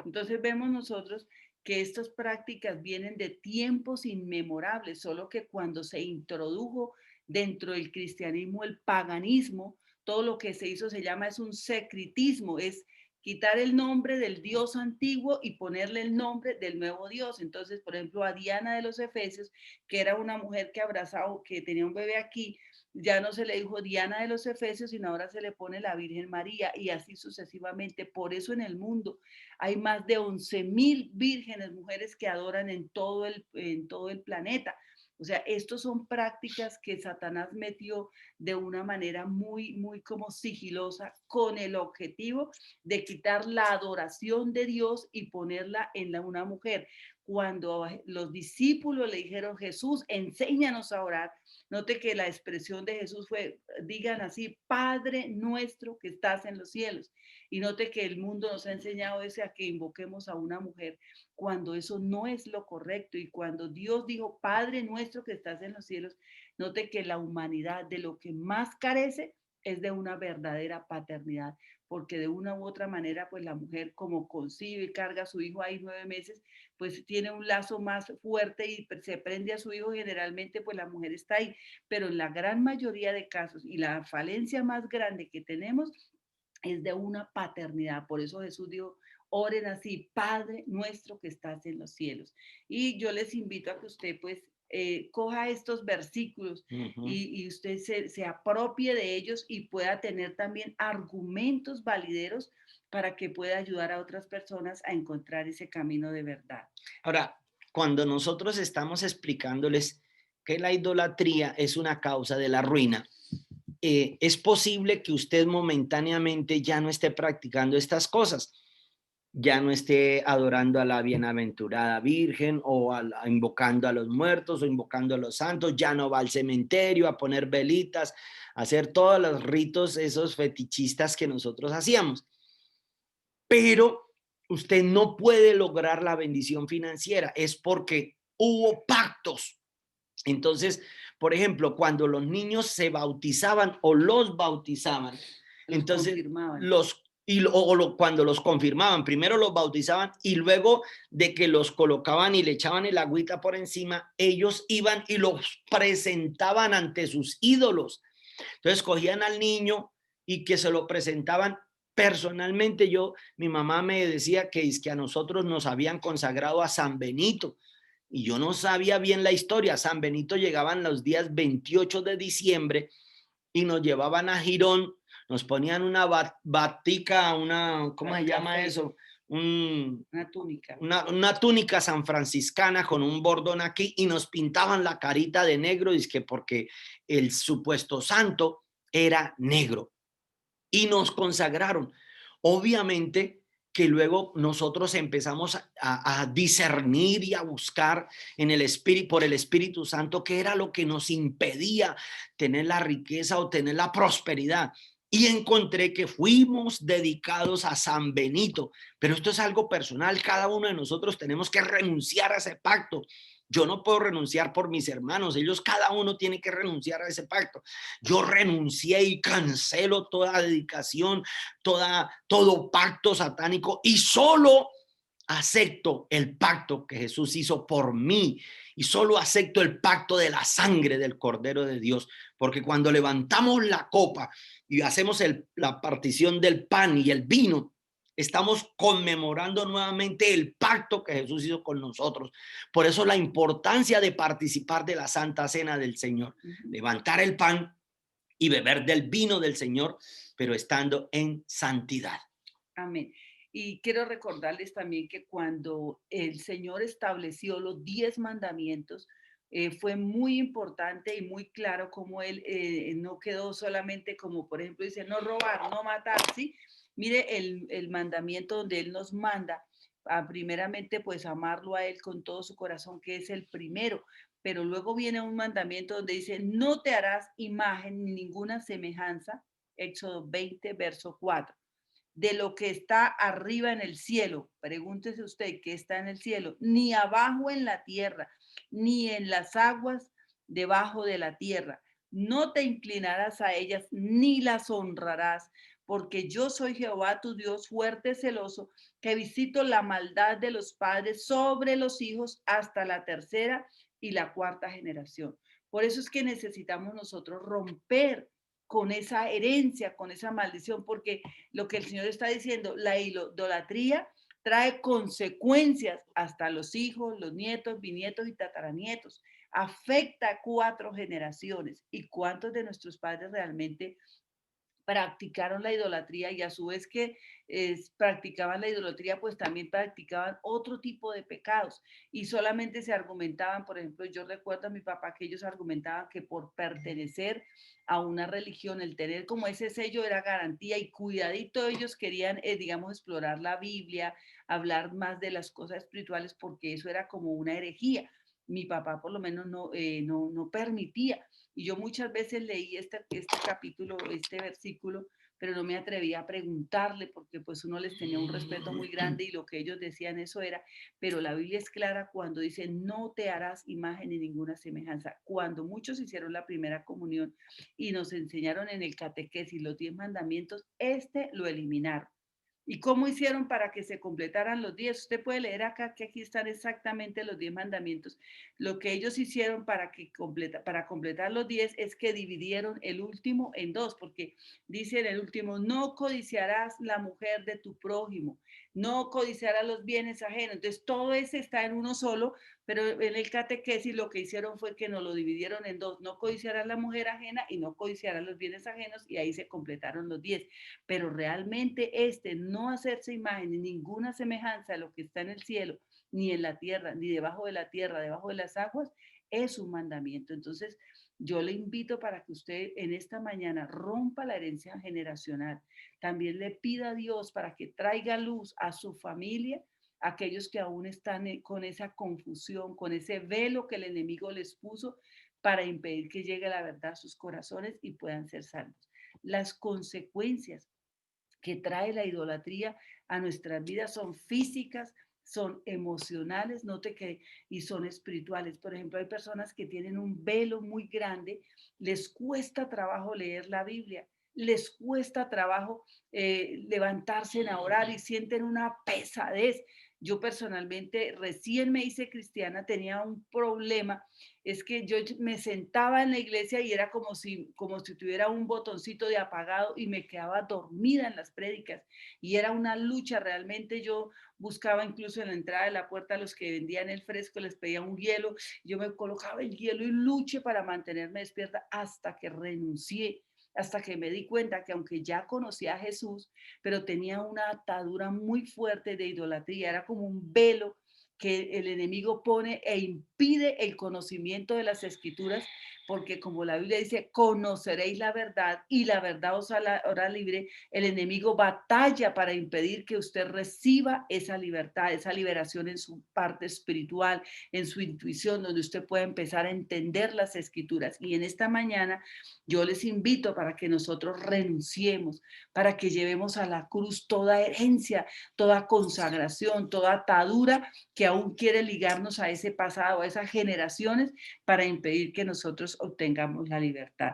Speaker 1: Entonces vemos nosotros que estas prácticas vienen de tiempos inmemorables, solo que cuando se introdujo dentro del cristianismo el paganismo, todo lo que se hizo se llama es un secretismo, es quitar el nombre del Dios antiguo y ponerle el nombre del nuevo Dios. Entonces, por ejemplo, a Diana de los Efesios, que era una mujer que abrazaba, que tenía un bebé aquí, ya no se le dijo Diana de los Efesios, sino ahora se le pone la Virgen María y así sucesivamente. Por eso en el mundo hay más de 11.000 vírgenes, mujeres que adoran en todo el planeta. O sea, estos son prácticas que Satanás metió de una manera muy, muy como sigilosa con el objetivo de quitar la adoración de Dios y ponerla en una mujer. Cuando los discípulos le dijeron, Jesús, enséñanos a orar, note que la expresión de Jesús fue, digan así, Padre nuestro que estás en los cielos. Y note que el mundo nos ha enseñado ese a que invoquemos a una mujer cuando eso no es lo correcto. Y cuando Dios dijo, Padre nuestro que estás en los cielos, note que la humanidad de lo que más carece es de una verdadera paternidad, porque de una u otra manera, pues la mujer como concibe y carga a su hijo ahí 9 meses, pues tiene un lazo más fuerte y se prende a su hijo, generalmente pues la mujer está ahí, pero en la gran mayoría de casos y la falencia más grande que tenemos es de una paternidad. Por eso Jesús dijo, oren así, Padre nuestro que estás en los cielos. Y yo les invito a que usted pues coja estos versículos y usted se apropie de ellos y pueda tener también argumentos valideros para que pueda ayudar a otras personas a encontrar ese camino de verdad.
Speaker 2: Ahora, cuando nosotros estamos explicándoles que la idolatría es una causa de la ruina, es posible que usted momentáneamente ya no esté practicando estas cosas, ya no esté adorando a la bienaventurada Virgen o invocando a los muertos o invocando a los santos, ya no va al cementerio a poner velitas, a hacer todos los ritos, esos fetichistas que nosotros hacíamos. Pero usted no puede lograr la bendición financiera, es porque hubo pactos. Entonces, por ejemplo, cuando los niños se bautizaban o los bautizaban, entonces
Speaker 1: Confirmaban.
Speaker 2: cuando los confirmaban, primero los bautizaban y luego de que los colocaban y le echaban el agüita por encima, ellos iban y los presentaban ante sus ídolos. Entonces cogían al niño y que se lo presentaban. Personalmente mi mamá me decía que es que a nosotros nos habían consagrado a San Benito y yo no sabía bien la historia. San Benito llegaban los días 28 de diciembre y nos llevaban a Girón, nos ponían una batica, ¿cómo se llama eso?
Speaker 1: Una túnica.
Speaker 2: Una túnica sanfranciscana con un bordón aquí y nos pintaban la carita de negro, y es que porque el supuesto santo era negro y nos consagraron. Obviamente que luego nosotros empezamos a discernir y a buscar en el espíritu, por el Espíritu Santo, qué era lo que nos impedía tener la riqueza o tener la prosperidad. Y encontré que fuimos dedicados a San Benito, pero esto es algo personal. Cada uno de nosotros tenemos que renunciar a ese pacto. Yo no puedo renunciar por mis hermanos, ellos cada uno tiene que renunciar a ese pacto. Yo renuncié y cancelo toda dedicación, todo pacto satánico y solo acepto el pacto que Jesús hizo por mí y solo acepto el pacto de la sangre del Cordero de Dios, porque cuando levantamos la copa y hacemos la partición del pan y el vino, estamos conmemorando nuevamente el pacto que Jesús hizo con nosotros. Por eso la importancia de participar de la Santa Cena del Señor, levantar el pan y beber del vino del Señor, pero estando en santidad.
Speaker 1: Amén. Y quiero recordarles también que cuando el Señor estableció los 10 mandamientos, fue muy importante y muy claro como Él no quedó solamente como, por ejemplo, dice, no robar, no matar, ¿sí? Mire el mandamiento donde Él nos manda a primeramente pues amarlo a Él con todo su corazón, que es el primero, pero luego viene un mandamiento donde dice, no te harás imagen ni ninguna semejanza, Éxodo 20, verso 4 de lo que está arriba en el cielo. Pregúntese usted qué está en el cielo, ni abajo en la tierra, ni en las aguas debajo de la tierra. No te inclinarás a ellas, ni las honrarás, porque yo soy Jehová tu Dios fuerte, celoso, que visito la maldad de los padres sobre los hijos hasta la tercera y la cuarta generación. Por eso es que necesitamos nosotros romper con esa herencia, con esa maldición, porque lo que el Señor está diciendo, la idolatría trae consecuencias hasta los hijos, los nietos, bisnietos y tataranietos. Afecta a 4 generaciones. ¿Y cuántos de nuestros padres realmente practicaron la idolatría y a su vez que practicaban la idolatría, pues también practicaban otro tipo de pecados y solamente se argumentaban, por ejemplo, yo recuerdo a mi papá que ellos argumentaban que por pertenecer a una religión, el tener como ese sello era garantía y cuidadito ellos querían, digamos, explorar la Biblia, hablar más de las cosas espirituales porque eso era como una herejía. Mi papá por lo menos no permitía. Y yo muchas veces leí este capítulo, este versículo, pero no me atrevía a preguntarle porque pues uno les tenía un respeto muy grande y lo que ellos decían eso era, pero la Biblia es clara cuando dice no te harás imagen ni ninguna semejanza. Cuando muchos hicieron la primera comunión y nos enseñaron en el catequesis los 10 mandamientos, lo eliminaron. ¿Y cómo hicieron para que se completaran los 10? Usted puede leer acá que aquí están exactamente los 10 mandamientos. Lo que ellos hicieron para completar los 10 es que dividieron el último en dos, porque dice en el último, no codiciarás la mujer de tu prójimo, no codiciarás los bienes ajenos. Entonces todo ese está en uno solo, pero en el catequesis lo que hicieron fue que nos lo dividieron en dos, no codiciarás la mujer ajena y no codiciarás los bienes ajenos, y ahí se completaron los 10. Pero realmente no hacerse imagen ni ninguna semejanza a lo que está en el cielo, ni en la tierra, ni debajo de la tierra, debajo de las aguas, es un mandamiento. Entonces, yo le invito para que usted en esta mañana rompa la herencia generacional. También le pida a Dios para que traiga luz a su familia, aquellos que aún están con esa confusión, con ese velo que el enemigo les puso para impedir que llegue la verdad a sus corazones y puedan ser salvos. Las consecuencias que trae la idolatría a nuestras vidas son físicas, son emocionales, note que, y son espirituales. Por ejemplo, hay personas que tienen un velo muy grande, les cuesta trabajo leer la Biblia, les cuesta trabajo levantarse a orar y sienten una pesadez. Yo personalmente recién me hice cristiana, tenía un problema, es que yo me sentaba en la iglesia y era como si tuviera un botoncito de apagado y me quedaba dormida en las prédicas y era una lucha. Realmente yo buscaba incluso en la entrada de la puerta a los que vendían el fresco, les pedía un hielo, yo me colocaba el hielo y luché para mantenerme despierta hasta que renuncié, hasta que me di cuenta que aunque ya conocía a Jesús, pero tenía una atadura muy fuerte de idolatría, era como un velo que el enemigo pone e impide el conocimiento de las escrituras, porque como la Biblia dice, conoceréis la verdad y la verdad os hará libre. El enemigo batalla para impedir que usted reciba esa libertad, esa liberación en su parte espiritual, en su intuición, donde usted pueda empezar a entender las escrituras. Y en esta mañana yo les invito para que nosotros renunciemos, para que llevemos a la cruz toda herencia, toda consagración, toda atadura que aún quiere ligarnos a ese pasado, a esas generaciones, para impedir que nosotros obtengamos la libertad.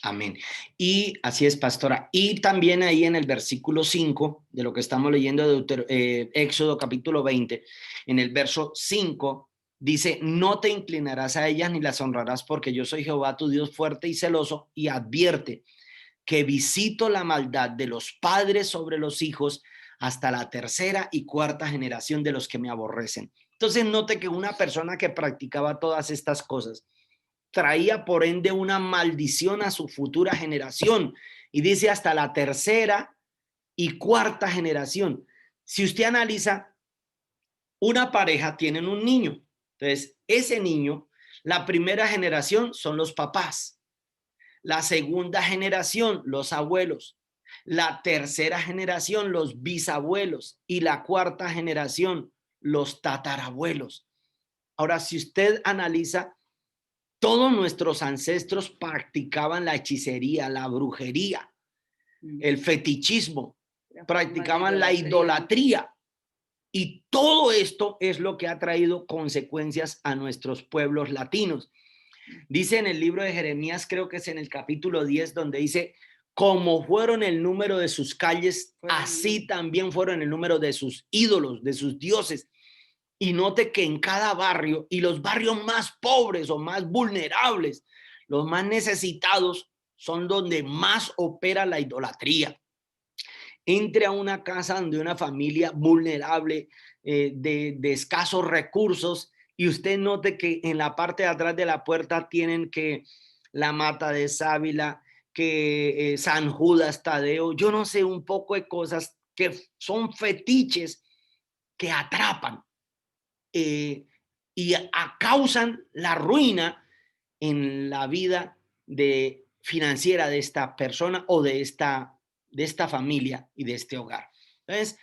Speaker 2: Amén. Y así es, pastora. Y también ahí en el versículo 5 de lo que estamos leyendo de Éxodo capítulo 20, en el verso 5, dice, no te inclinarás a ellas ni las honrarás porque yo soy Jehová tu Dios fuerte y celoso, y advierte que visito la maldad de los padres sobre los hijos hasta la tercera y cuarta generación de los que me aborrecen. Entonces note que una persona que practicaba todas estas cosas traía por ende una maldición a su futura generación, y dice hasta la tercera y cuarta generación. Si usted analiza, una pareja tienen un niño. Entonces, ese niño, la primera generación son los papás. La segunda generación, los abuelos. La tercera generación, los bisabuelos. Y la cuarta generación, los tatarabuelos. Ahora, si usted analiza, todos nuestros ancestros practicaban la hechicería, la brujería, el fetichismo, practicaban la idolatría. Y todo esto es lo que ha traído consecuencias a nuestros pueblos latinos. Dice en el libro de Jeremías, creo que es en el capítulo 10, donde dice, como fueron el número de sus calles, así también fueron el número de sus ídolos, de sus dioses. Y note que en cada barrio, y los barrios más pobres o más vulnerables, los más necesitados, son donde más opera la idolatría. Entre a una casa de una familia vulnerable, de escasos recursos, y usted note que en la parte de atrás de la puerta tienen que la mata de sábila, que San Judas Tadeo, yo no sé, un poco de cosas que son fetiches que atrapan y causan la ruina en la vida financiera de esta persona o de esta familia y de este hogar. Entonces,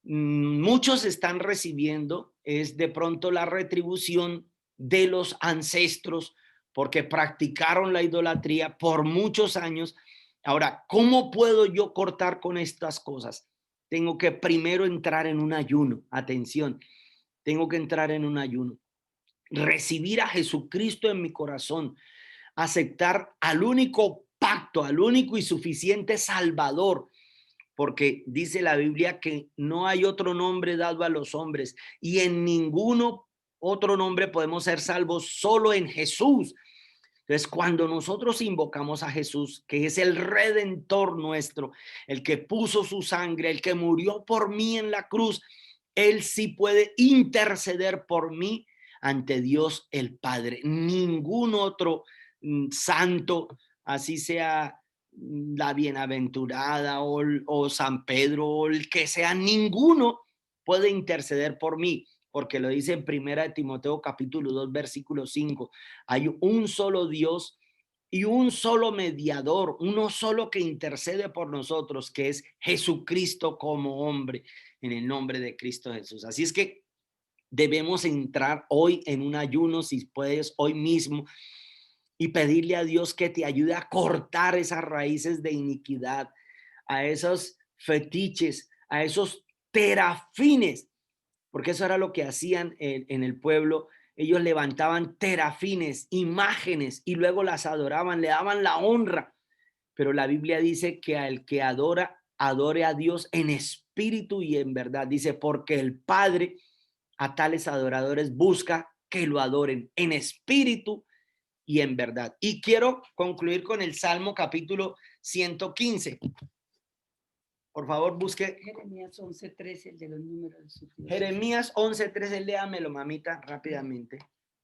Speaker 2: muchos están recibiendo es de pronto la retribución de los ancestros porque practicaron la idolatría por muchos años. Ahora, ¿cómo puedo yo cortar con estas cosas? Tengo que primero entrar en un ayuno. Atención, tengo que entrar en un ayuno. Recibir a Jesucristo en mi corazón, aceptar al único pacto, al único y suficiente Salvador, porque dice la Biblia que no hay otro nombre dado a los hombres y en ninguno otro nombre podemos ser salvos, solo en Jesús. Entonces, cuando nosotros invocamos a Jesús, que es el Redentor nuestro, el que puso su sangre, el que murió por mí en la cruz, Él sí puede interceder por mí ante Dios el Padre. Ningún otro santo, así sea la bienaventurada o San Pedro o el que sea, ninguno puede interceder por mí, porque lo dice en Primera de Timoteo capítulo 2 versículo 5. Hay un solo Dios y un solo mediador, uno solo que intercede por nosotros, que es Jesucristo como hombre, en el nombre de Cristo Jesús. Así es que debemos entrar hoy en un ayuno, si puedes, hoy mismo, y pedirle a Dios que te ayude a cortar esas raíces de iniquidad, a esos fetiches, a esos terafines, porque eso era lo que hacían en el pueblo. Ellos levantaban terafines, imágenes, y luego las adoraban, le daban la honra. Pero la Biblia dice que al que adora, adore a Dios en espíritu y en verdad. Dice, porque el Padre a tales adoradores busca que lo adoren en espíritu y en verdad. Y quiero concluir con el Salmo capítulo 115. Por favor, busque
Speaker 1: Jeremías 11:13, el de los números de sus dioses.
Speaker 2: Jeremías 11:13, léamelo, mamita, rápidamente.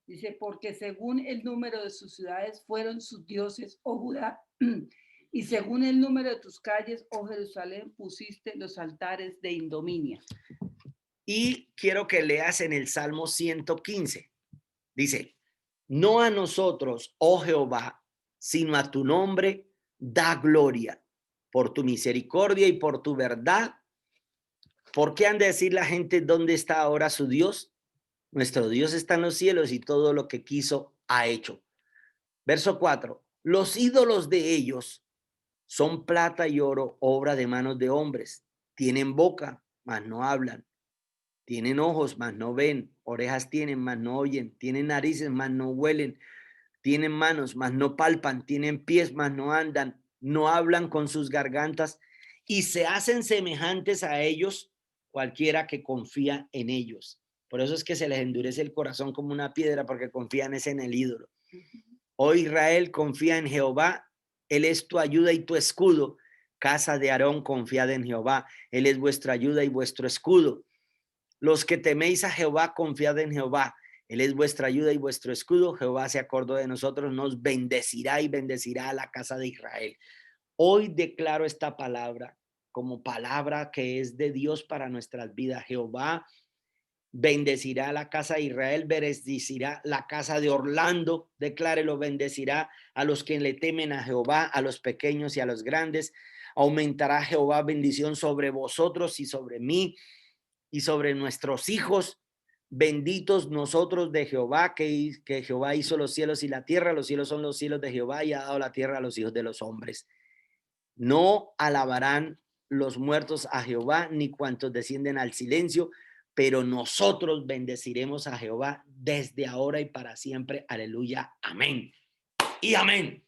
Speaker 1: Dice, porque según el número de sus ciudades fueron sus dioses, oh Judá, y según el número de tus calles, oh Jerusalén, pusiste los altares de indominia.
Speaker 2: Y quiero que leas en el Salmo 115. Dice, no a nosotros, oh Jehová, sino a tu nombre da gloria por tu misericordia y por tu verdad. ¿Por qué han de decir la gente dónde está ahora su Dios? Nuestro Dios está en los cielos y todo lo que quiso ha hecho. Verso 4. Los ídolos de ellos son plata y oro, obra de manos de hombres. Tienen boca, mas no hablan. Tienen ojos, mas no ven. Orejas tienen, mas no oyen. Tienen narices, mas no huelen. Tienen manos, mas no palpan. Tienen pies, mas no andan. No hablan con sus gargantas y se hacen semejantes a ellos cualquiera que confía en ellos. Por eso es que se les endurece el corazón como una piedra, porque confían en el ídolo. Oh Israel, confía en Jehová. Él es tu ayuda y tu escudo. Casa de Aarón, confiad en Jehová. Él es vuestra ayuda y vuestro escudo. Los que teméis a Jehová, confiad en Jehová. Él es vuestra ayuda y vuestro escudo. Jehová se acordó de nosotros, nos bendecirá y bendecirá a la casa de Israel. Hoy declaro esta palabra como palabra que es de Dios para nuestras vidas. Jehová bendecirá la casa de Israel, bendecirá la casa de Orlando, declárelo, bendecirá a los que le temen a Jehová, a los pequeños y a los grandes. Aumentará Jehová bendición sobre vosotros y sobre mí y sobre nuestros hijos. Benditos nosotros de Jehová, que Jehová hizo los cielos y la tierra. Los cielos son los cielos de Jehová y ha dado la tierra a los hijos de los hombres. No alabarán los muertos a Jehová, ni cuantos descienden al silencio, pero nosotros bendeciremos a Jehová desde ahora y para siempre. Aleluya. Amén. Y amén.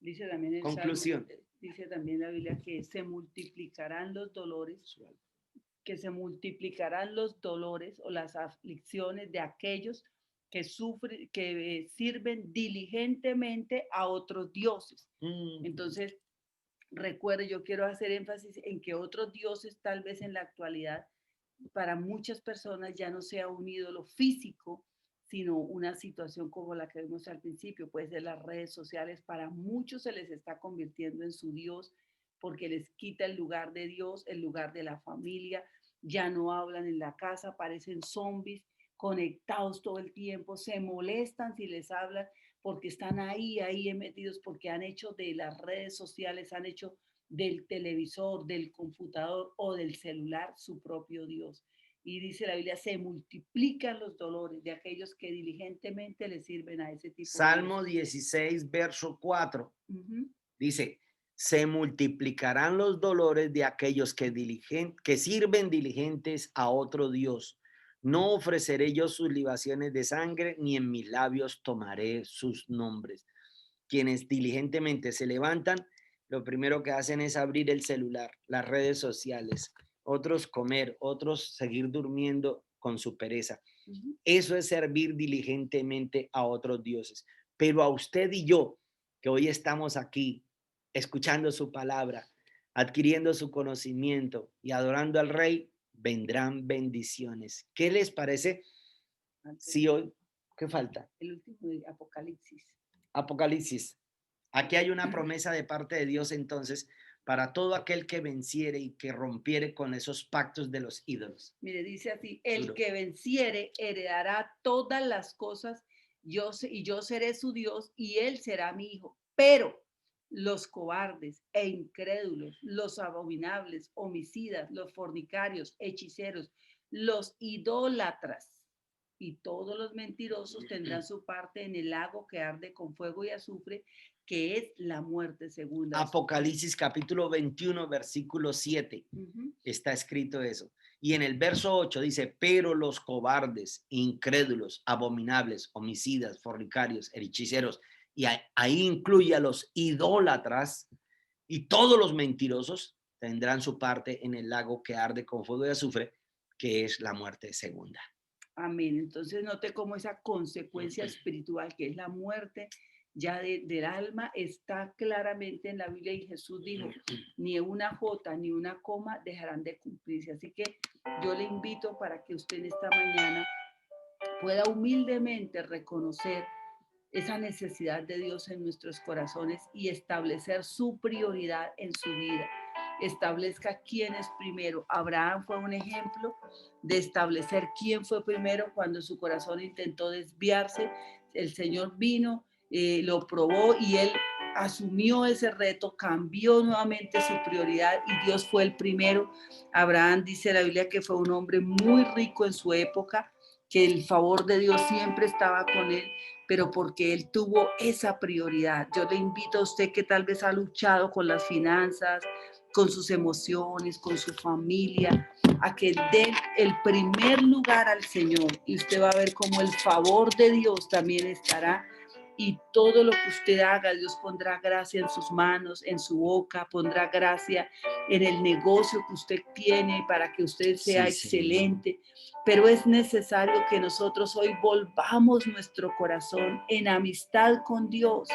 Speaker 1: Dice también el
Speaker 2: conclusión.
Speaker 1: Salmo, dice también la Biblia que se multiplicarán los dolores, o las aflicciones de aquellos que sufren, que sirven diligentemente a otros dioses. Entonces, recuerde, yo quiero hacer énfasis en que otros dioses tal vez en la actualidad para muchas personas ya no sea un ídolo físico, sino una situación como la que vimos al principio. Puede ser las redes sociales, para muchos se les está convirtiendo en su Dios porque les quita el lugar de Dios, el lugar de la familia, ya no hablan en la casa, parecen zombies conectados todo el tiempo, se molestan si les hablan porque están ahí metidos, porque han hecho de las redes sociales, han hecho del televisor, del computador o del celular su propio Dios. Y dice la Biblia, se multiplican los dolores de aquellos que diligentemente le sirven a ese tipo
Speaker 2: Salmo 16, verso 4. Dice, se multiplicarán los dolores de aquellos que sirven diligentes a otro Dios. No ofreceré yo sus libaciones de sangre, ni en mis labios tomaré sus nombres. Quienes diligentemente se levantan, lo primero que hacen es abrir el celular, las redes sociales, otros comer, otros seguir durmiendo con su pereza. Eso es servir diligentemente a otros dioses. Pero a usted y yo, que hoy estamos aquí, escuchando su palabra, adquiriendo su conocimiento y adorando al Rey, vendrán bendiciones. ¿Qué les parece si hoy, qué falta?
Speaker 1: El último de Apocalipsis.
Speaker 2: Apocalipsis. Aquí hay una promesa de parte de Dios entonces para todo aquel que venciere y que rompiere con esos pactos de los ídolos.
Speaker 1: Mire, dice así, el que venciere heredará todas las cosas, yo seré su Dios y él será mi hijo. Pero los cobardes e incrédulos, los abominables, homicidas, los fornicarios, hechiceros, los idólatras y todos los mentirosos tendrán su parte en el lago que arde con fuego y azufre, que es la muerte segunda.
Speaker 2: Apocalipsis capítulo 21, versículo 7. Está escrito eso. Y en el verso 8 dice, pero los cobardes, incrédulos, abominables, homicidas, fornicarios, hechiceros, y ahí incluye a los idólatras y todos los mentirosos tendrán su parte en el lago que arde con fuego y azufre, que es la muerte segunda.
Speaker 1: Amén. Entonces note cómo esa consecuencia espiritual, que es la muerte ya del alma, está claramente en la Biblia, y Jesús dijo, ni una jota ni una coma dejarán de cumplirse. Así que yo le invito para que usted esta mañana pueda humildemente reconocer esa necesidad de Dios en nuestros corazones y establecer su prioridad en su vida. Establezca quién es primero. Abraham fue un ejemplo de establecer quién fue primero cuando su corazón intentó desviarse. El Señor vino, lo probó y él asumió ese reto, cambió nuevamente su prioridad y Dios fue el primero. Abraham, dice la Biblia, que fue un hombre muy rico en su época, que el favor de Dios siempre estaba con él, pero porque él tuvo esa prioridad. Yo le invito a usted que tal vez ha luchado con las finanzas, con sus emociones, con su familia, a que dé el primer lugar al Señor, y usted va a ver cómo el favor de Dios también estará, y todo lo que usted haga, Dios pondrá gracia en sus manos, en su boca, pondrá gracia en el negocio que usted tiene para que usted sea excelente. Pero es necesario que nosotros hoy volvamos nuestro corazón en amistad con Dios,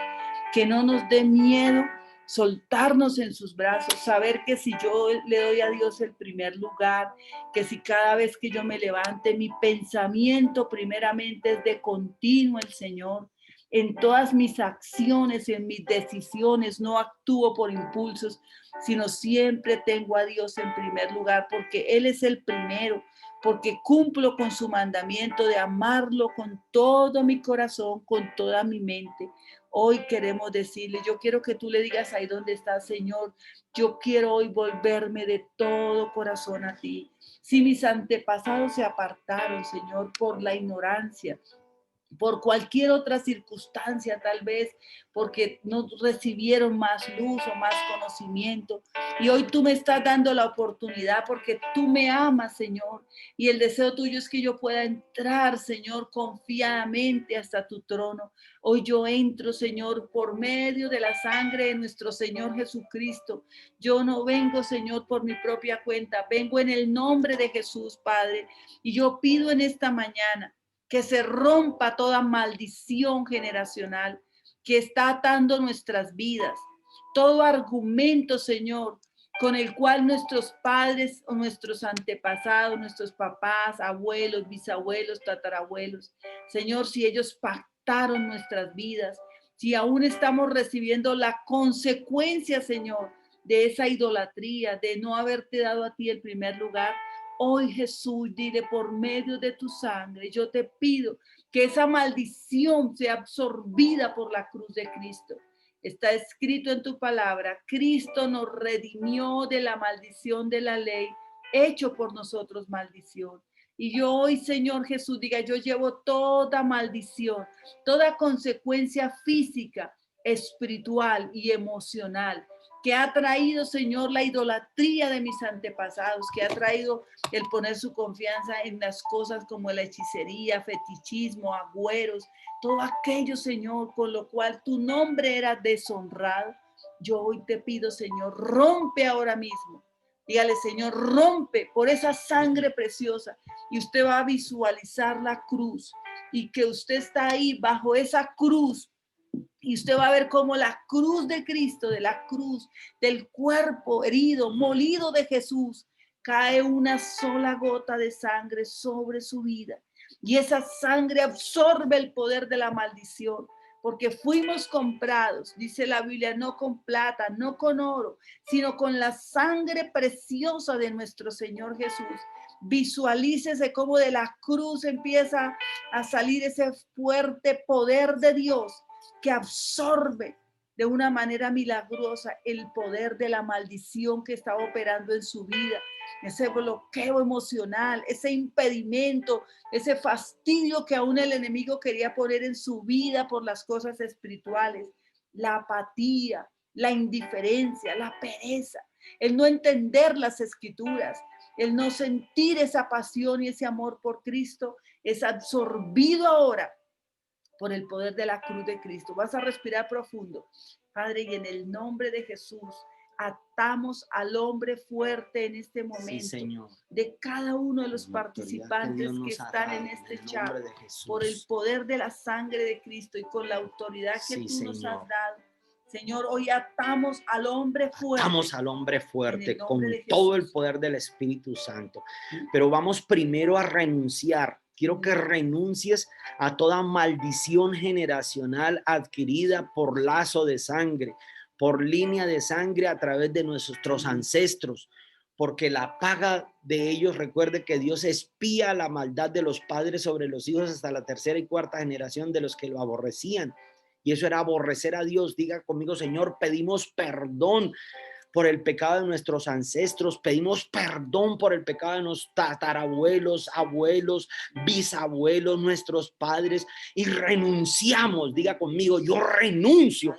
Speaker 1: que no nos dé miedo soltarnos en sus brazos, saber que si yo le doy a Dios el primer lugar, que si cada vez que yo me levante, mi pensamiento primeramente es de continuo el Señor, En todas mis acciones, en mis decisiones, no actúo por impulsos, sino siempre tengo a Dios en primer lugar, porque Él es el primero, porque cumplo con su mandamiento de amarlo con todo mi corazón, con toda mi mente. Hoy queremos decirle, yo quiero que tú le digas ahí donde estás, Señor, yo quiero hoy volverme de todo corazón a ti. Si mis antepasados se apartaron, Señor, por la ignorancia, por cualquier otra circunstancia, tal vez porque no recibieron más luz o más conocimiento. Y hoy tú me estás dando la oportunidad porque tú me amas, Señor. Y el deseo tuyo es que yo pueda entrar, Señor, confiadamente hasta tu trono. Hoy yo entro, Señor, por medio de la sangre de nuestro Señor Jesucristo. Yo no vengo, Señor, por mi propia cuenta. Vengo en el nombre de Jesús, Padre. Y yo pido en esta mañana que se rompa toda maldición generacional que está atando nuestras vidas. Todo argumento, Señor, con el cual nuestros padres o nuestros antepasados, nuestros papás, abuelos, bisabuelos, tatarabuelos, Señor, si ellos pactaron nuestras vidas, si aún estamos recibiendo la consecuencia, Señor, de esa idolatría, de no haberte dado a ti el primer lugar, hoy, Jesús, dile por medio de tu sangre, yo te pido que esa maldición sea absorbida por la cruz de Cristo. Está escrito en tu palabra, Cristo nos redimió de la maldición de la ley, hecho por nosotros maldición. Y yo hoy, Señor Jesús, diga, yo llevo toda maldición, toda consecuencia física, espiritual y emocional que ha traído, Señor, la idolatría de mis antepasados, que ha traído el poner su confianza en las cosas como la hechicería, fetichismo, agüeros, todo aquello, Señor, con lo cual tu nombre era deshonrado. Yo hoy te pido, Señor, rompe ahora mismo. Dígale, Señor, rompe por esa sangre preciosa y usted va a visualizar la cruz y que usted está ahí bajo esa cruz. Y usted va a ver cómo la cruz de Cristo, de la cruz, del cuerpo herido, molido de Jesús, cae una sola gota de sangre sobre su vida. Y esa sangre absorbe el poder de la maldición, porque fuimos comprados, dice la Biblia, no con plata, no con oro, sino con la sangre preciosa de nuestro Señor Jesús. Visualícese cómo de la cruz empieza a salir ese fuerte poder de Dios que absorbe de una manera milagrosa el poder de la maldición que estaba operando en su vida, ese bloqueo emocional, ese impedimento, ese fastidio que aún el enemigo quería poner en su vida por las cosas espirituales, la apatía, la indiferencia, la pereza, el no entender las escrituras, el no sentir esa pasión y ese amor por Cristo, es absorbido ahora por el poder de la cruz de Cristo. Vas a respirar profundo. Padre, y en el nombre de Jesús, atamos al hombre fuerte en este momento, sí, de cada uno de los participantes que están en este chat, por el poder de la sangre de Cristo y con la autoridad que sí, tú nos has dado. Señor, hoy atamos al hombre fuerte.
Speaker 2: Atamos al hombre fuerte con todo el poder del Espíritu Santo. Pero vamos primero a renunciar. Quiero que renuncies a toda maldición generacional adquirida por lazo de sangre, por línea de sangre a través de nuestros ancestros, porque la paga de ellos, recuerde que Dios espía la maldad de los padres sobre los hijos hasta la tercera y cuarta generación de los que lo aborrecían. Y eso era aborrecer a Dios. Diga conmigo, Señor, pedimos perdón por el pecado de nuestros ancestros, pedimos perdón por el pecado de nuestros tatarabuelos, abuelos, bisabuelos, nuestros padres, y renunciamos, diga conmigo, yo renuncio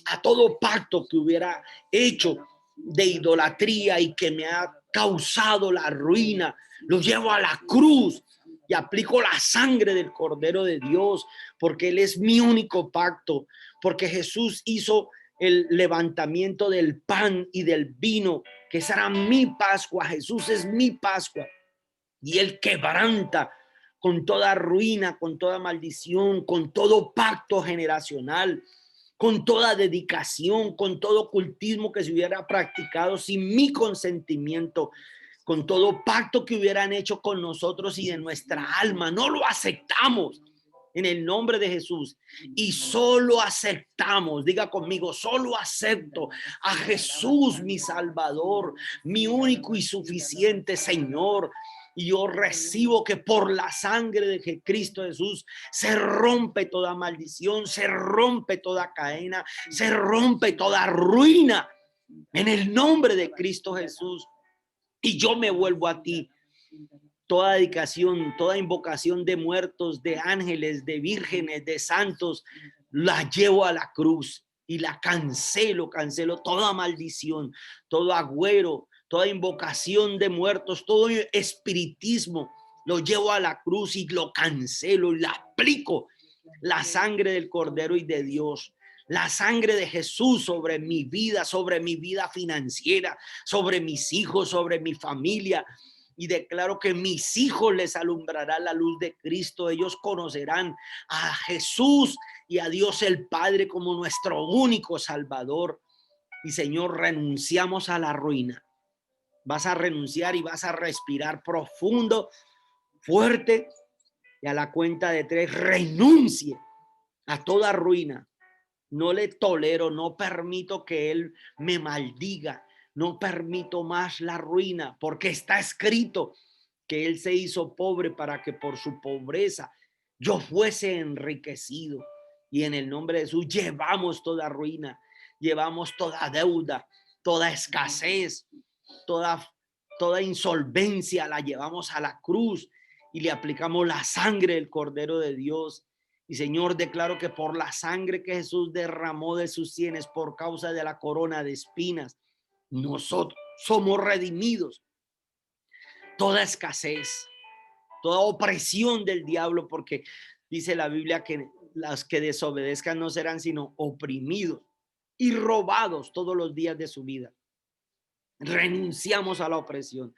Speaker 2: a todo pacto que hubiera hecho de idolatría y que me ha causado la ruina. Lo llevo a la cruz y aplico la sangre del Cordero de Dios, porque Él es mi único pacto, porque Jesús hizo el levantamiento del pan y del vino, que será mi Pascua. Jesús es mi Pascua y Él quebranta con toda ruina, con toda maldición, con todo pacto generacional, con toda dedicación, con todo ocultismo que se hubiera practicado sin mi consentimiento, con todo pacto que hubieran hecho con nosotros y de nuestra alma. No lo aceptamos. en el nombre de Jesús. Y solo aceptamos, diga conmigo, solo acepto a Jesús, mi Salvador, mi único y suficiente Señor. Y yo recibo que por la sangre de Cristo Jesús se rompe toda maldición, se rompe toda cadena, se rompe toda ruina en el nombre de Cristo Jesús. Y yo me vuelvo a ti. Toda dedicación, toda invocación de muertos, de ángeles, de vírgenes, de santos, la llevo a la cruz y la cancelo toda maldición, todo agüero, toda invocación de muertos, todo espiritismo, lo llevo a la cruz y lo cancelo y la aplico la sangre del Cordero y de Dios. La sangre de Jesús sobre mi vida financiera, sobre mis hijos, sobre mi familia. Y declaro que mis hijos les alumbrará la luz de Cristo. Ellos conocerán a Jesús y a Dios el Padre como nuestro único Salvador. Y Señor, renunciamos a la ruina. Vas a renunciar y vas a respirar profundo, fuerte. Y a la cuenta de 3, renuncie a toda ruina. No le tolero, no permito que él me maldiga. No permito más la ruina, porque está escrito que él se hizo pobre para que por su pobreza yo fuese enriquecido. Y en el nombre de Jesús llevamos toda ruina, llevamos toda deuda, toda escasez, toda insolvencia, la llevamos a la cruz y le aplicamos la sangre del Cordero de Dios. Y Señor, declaro que por la sangre que Jesús derramó de sus sienes por causa de la corona de espinas, nosotros somos redimidos. Toda escasez, toda opresión del diablo, porque dice la Biblia que los que desobedezcan no serán sino oprimidos y robados todos los días de su vida. Renunciamos a la opresión.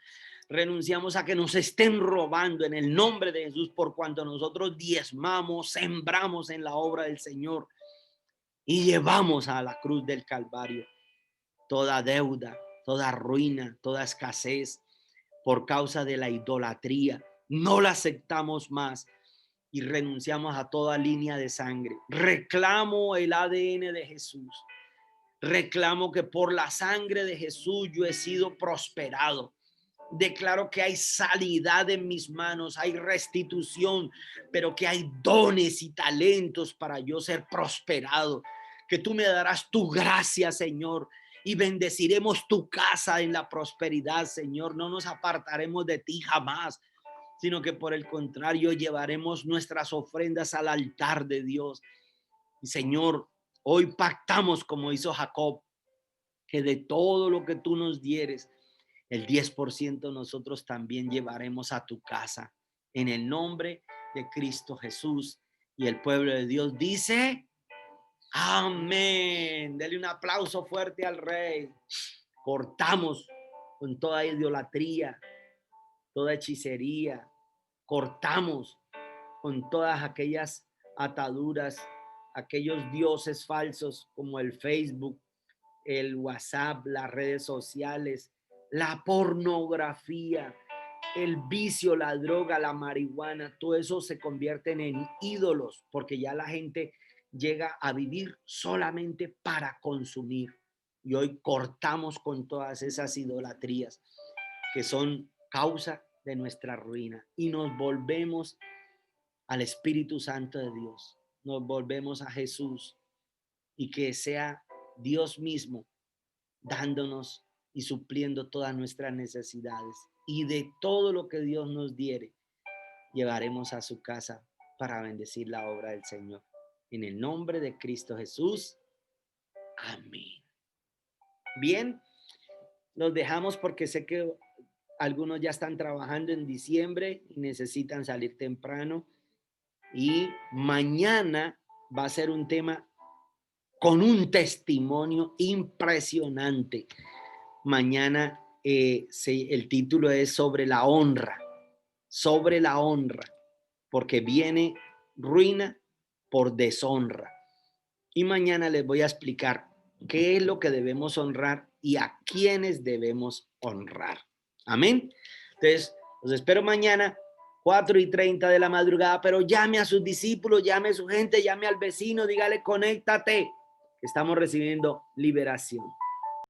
Speaker 2: Renunciamos a que nos estén robando en el nombre de Jesús, por cuanto nosotros diezmamos, sembramos en la obra del Señor y llevamos a la cruz del Calvario toda deuda, toda ruina, toda escasez por causa de la idolatría. No la aceptamos más y renunciamos a toda línea de sangre. Reclamo el ADN de Jesús. Reclamo que por la sangre de Jesús yo he sido prosperado. Declaro que hay sanidad en mis manos, hay restitución, pero que hay dones y talentos para yo ser prosperado. Que tú me darás tu gracia, Señor, y bendeciremos tu casa en la prosperidad, Señor. No nos apartaremos de ti jamás, sino que por el contrario llevaremos nuestras ofrendas al altar de Dios. Y Señor, hoy pactamos como hizo Jacob, que de todo lo que tú nos dieres, el 10% nosotros también llevaremos a tu casa en el nombre de Cristo Jesús. Y el pueblo de Dios dice, amén. Dele un aplauso fuerte al Rey. Cortamos con toda idolatría, toda hechicería. Cortamos con todas aquellas ataduras, aquellos dioses falsos como el Facebook, el WhatsApp, las redes sociales, la pornografía, el vicio, la droga, la marihuana. Todo eso se convierten en ídolos porque ya la gente llega a vivir solamente para consumir. Y hoy cortamos con todas esas idolatrías que son causa de nuestra ruina y nos volvemos al Espíritu Santo de Dios, nos volvemos a Jesús y que sea Dios mismo dándonos y supliendo todas nuestras necesidades, y de todo lo que Dios nos diere llevaremos a su casa para bendecir la obra del Señor. En el nombre de Cristo Jesús. Amén. Bien, los dejamos porque sé que algunos ya están trabajando en diciembre y necesitan salir temprano. Y mañana va a ser un tema con un testimonio impresionante. Mañana el título es sobre la honra, porque viene ruina por deshonra. Y mañana les voy a explicar qué es lo que debemos honrar y a quiénes debemos honrar. Amén. Entonces, los espero mañana 4:30 de la madrugada, pero llame a sus discípulos, llame a su gente, llame al vecino, dígale, conéctate. Estamos recibiendo liberación.